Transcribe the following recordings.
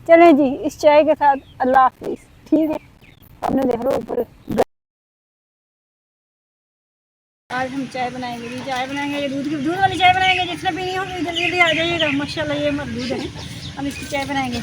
चले जी इस चाय के साथ अल्लाह हाफिज। ठीक है, आपने देख लो ऊपर। आज हम चाय बनाएंगे जी, चाय बनाएंगे, ये दूध वाली चाय बनाएंगे। जिसने पीनी होगी जल्दी जल्दी आ जाइएगा। माशाल्लाह ये हमारा दूध है, हम इसकी चाय बनाएंगे।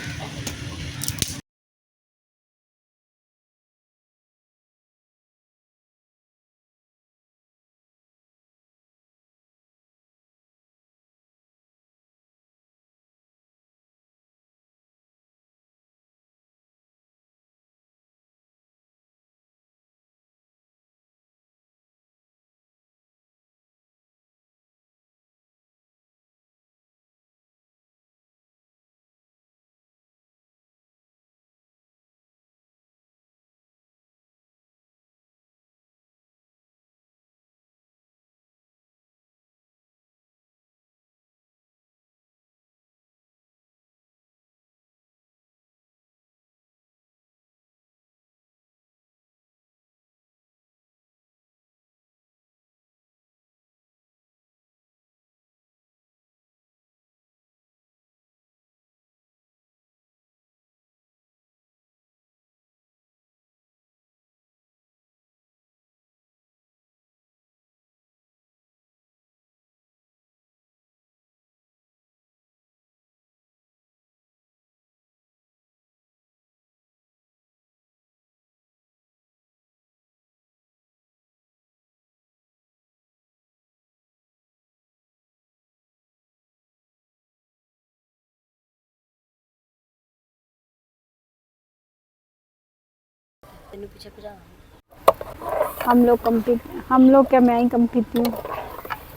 हम लोग क्या, मैं ही कम पीती हूँ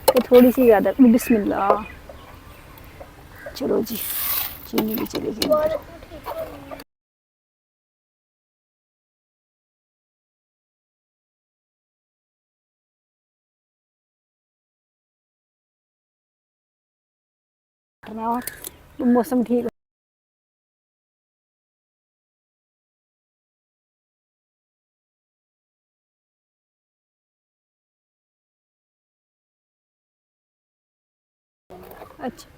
तो थोड़ी सी ज़्यादा। बिस्मिल्लाह। चलो जी, चीनी भी चली गई। मौसम ठीक है। अच्छा,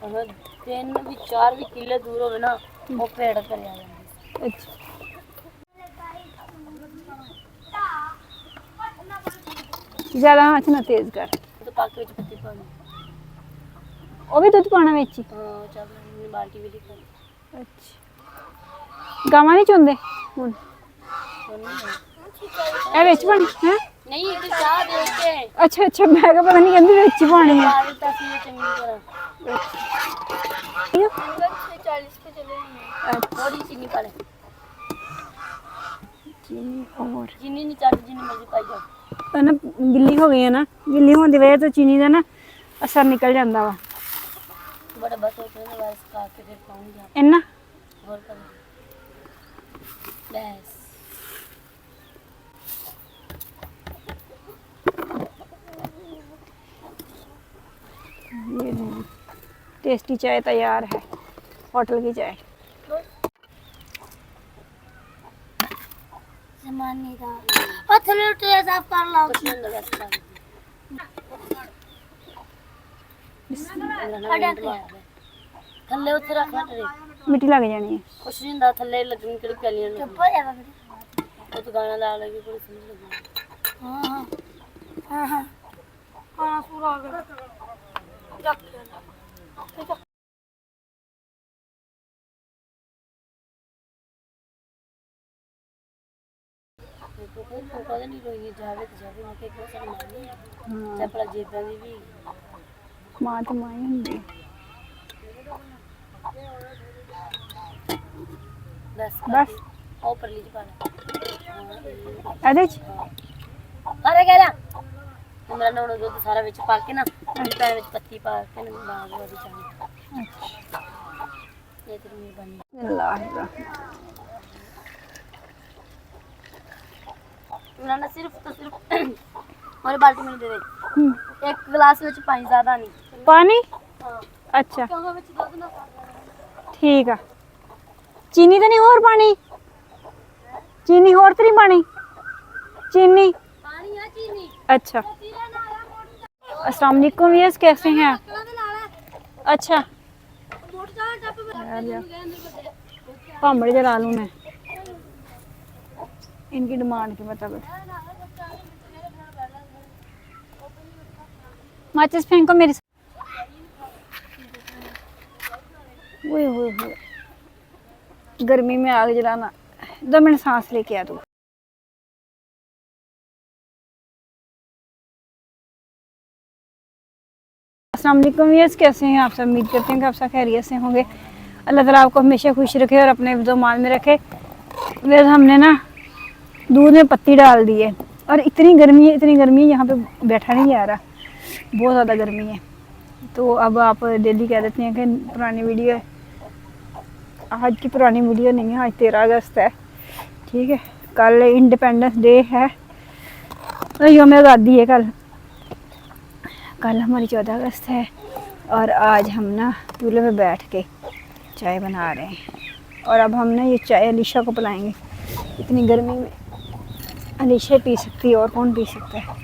अगर तीन भी चार भी किले दूर हो ना वो पेड़ कर आ जाएंगे। अच्छा ज़्यादा आँच ना तेज़ कर। तो पाके विच पत्ती पानी। वो भी दूध पाना विच। हां चाह बाल्टी भी लिखा। अच्छा, गावां नहीं चोंदे हुण ए विच पानी है नहीं कि चाह दे के। अच्छा अच्छा, मैं क्या पता नहीं कहंदी विच ही पानी है। पानी तासी में चंगी तरह 40 पे चले हैं। थोड़ी चीनी पा ले। चीनी और चीनी नहीं चाहती, चीनी मर्जी पाई जाओ। ना गिल्ली हो गई है ना, गिल्ली होने की वजह तो चीनी का ना असर निकल जाता वा। बड़ा बस होते हैं वाइस का के फिर पाऊंगी इन्ना और कर बस। ये टेस्टी चाय तैयार है, होटल की चाय। सामान नहीं था और थोड़ा ट्रे साफ कर लो। कुछ नहीं लगा था थल्ले उत्ते रख ला ट्रे, मिट्टी लग जानी है। कुछ नहीं ਹੁੰਦਾ ਥੱਲੇ ਲੱਗਣੀ ਕਿਹੜੀ ਪਿਆਲੀਆਂ ਨੂੰ ਚੁੱਪ ਹੋ ਜਾ ਬਗੜੀ। ਉਹ ਤਾਂ ਗਾਣਾ ਲਾ ਲਗੀ ਕੋਈ ਸਮਝ ਲੱਗੀ। ਹਾਂ ਹਾਂ ਹਾਂ ਪੂਰਾ ਆ ਗਿਆ ਰੱਖ ਠੀਕ ਹੈ। नहीं रोई जावे तो जावे मैं क्या सारी मानी है चपला जेबां दी भी मां तो मां ही हुंदी। बस ओ परली च पाना ਇਹਦੇ ਚ अरे कह रहा मेरा नौना दूध सारा विच पा के ना पैन विच पत्ती पा के ना बाग वाली चाह। ये तेरी मेहरबानी। अल्लाह ना सिर्फ तो सिर्फ और बाल्टी में दे दे। एक गिलास में पानी ज्यादा नहीं पानी। हां अच्छा क्यों में दूध ना ठीक है। चीनी तो नहीं और पानी, चीनी और तो नहीं पानी, चीनी पानी है चीनी। अच्छा अस्सलाम वालेकुम यस, कैसे हैं? अच्छा भामड़े जला लूँ मैं इनकी डिमांड के मुताबिक। माचिस फेंको मेरी। ओए होए होए, गर्मी में आग जलाना। 2 मिनट सांस लेके आ तू। अस्सलाम वालेकुम व्यूअर्स, कैसे हैं आप सब? उम्मीद करते हैं कि आप सब खैरियत से होंगे। अल्लाह ताला आपको हमेशा खुश रखे और अपने हिफ्ज़ मान में रखे। वैसे हमने ना दूध में पत्ती डाल दी है और इतनी गर्मी है यहाँ पे बैठा नहीं जा रहा, बहुत ज़्यादा गर्मी है। तो अब आप डेली कह देते हैं कि पुरानी वीडियो है, आज की पुरानी वीडियो नहीं है। आज 13 अगस्त है, ठीक है। कल इंडिपेंडेंस डे है, तो यौम आज़ादी है। कल हमारी 14 अगस्त है और आज हम ना चूल्हे पे बैठ के चाय बना रहे हैं। और अब हम ना ये चाय अलीशा को पिलाएंगे। इतनी गर्मी में अलीशा पी सकती है, और कौन पी सकता है।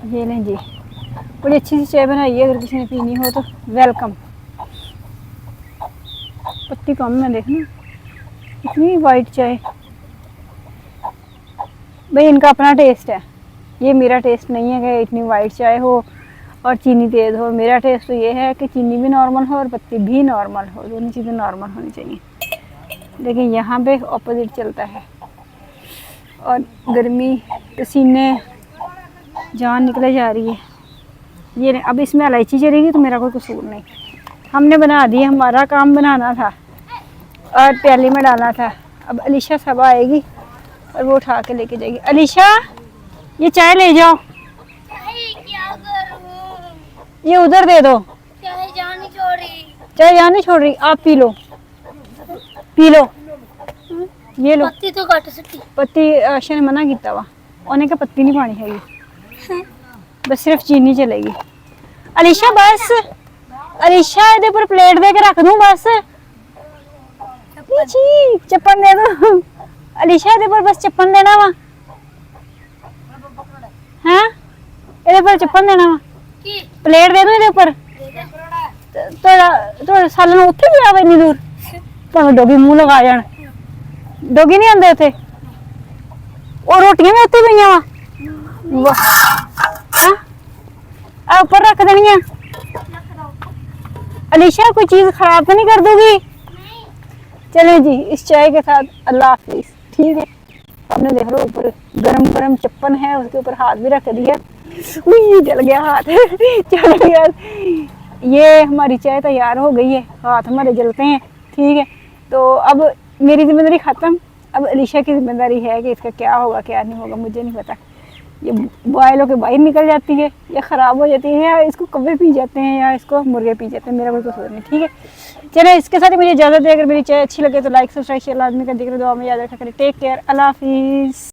ये लें जी, बड़ी अच्छी सी चाय बनाई है, अगर किसी ने पीनी हो तो वेलकम। पत्ती कम है, देखना इतनी वाइट चाय। भाई इनका अपना टेस्ट है, ये मेरा टेस्ट नहीं है कि इतनी वाइट चाय हो और चीनी तेज़ हो। मेरा टेस्ट तो ये है कि चीनी भी नॉर्मल हो और पत्ती भी नॉर्मल हो, दोनों चीज़ें नॉर्मल होनी चाहिए। लेकिन यहाँ पे ऑपोजिट चलता है और गर्मी पसीने जान निकले जा रही है। ये नहीं, अब इसमें इलायची चलेगी तो मेरा कोई कसूर नहीं। हमने बना दी, हमारा काम बनाना था और प्याली में डालना था। अब अलीशा सब आएगी और वो उठा के लेके जाएगी। अलीशा ये चाय ले जाओ। क्या करूं? ये उधर दे दो। चाय जान नहीं छोड़ रही। चाय यहाँ नहीं छोड़ रही, आप पी लो, पी लो। ये लो पत्ती तो घट सकती। पत्ती आशा ने मना किया वा, उन्हें का पत्ती नहीं पानी हैगी, बस सिर्फ चीनी चलेगी। अलीशा बस, अलीशा इधर पर प्लेट दे के रख दूं बस। चप्पन दे दो अलीशा, इधर पर बस चप्पन देना वा। हाँ इधर पर चप्पन देना वा, प्लेट दे दो इधर पर। थोड़ा सालन उत्थे भी आवे इन्नी दूर, भावें डोगी मुंह लगा जान। डोगी नहीं आंदे उत्थे, और रोटियां भी उत्थे पईयां वा। हाँ आ ऊपर रख देनियां। अलीशा कोई चीज खराब तो नहीं कर दोगी? चले जी, इस चाय के साथ अल्लाह हाफिज, ठीक है। हमने देख लो ऊपर गरम गरम चप्पन है, उसके ऊपर हाथ भी रख दिया। जल गया हाथ चल गया। ये हमारी चाय तैयार हो गई है, हाथ हमारे जलते हैं, ठीक है। तो अब मेरी जिम्मेदारी ख़त्म, अब अलीशा की जिम्मेदारी है कि इसका क्या होगा क्या नहीं होगा, मुझे नहीं पता। ये बॉयल होकर बाहर निकल जाती है या ख़राब हो जाती है, या इसको कौवे पी जाते हैं या इसको मुर्गे पी जाते हैं, मेरा कोई कसूर नहीं, ठीक है। चलिए इसके साथ ही मुझे इजाज़त है। अगर मेरी चाय अच्छी लगे तो लाइक सब्सक्राइब शेयर लाजमी कर, दिक्कत दुआ में याद रखा करें। टेक केयर, अल्लाह हाफिज़।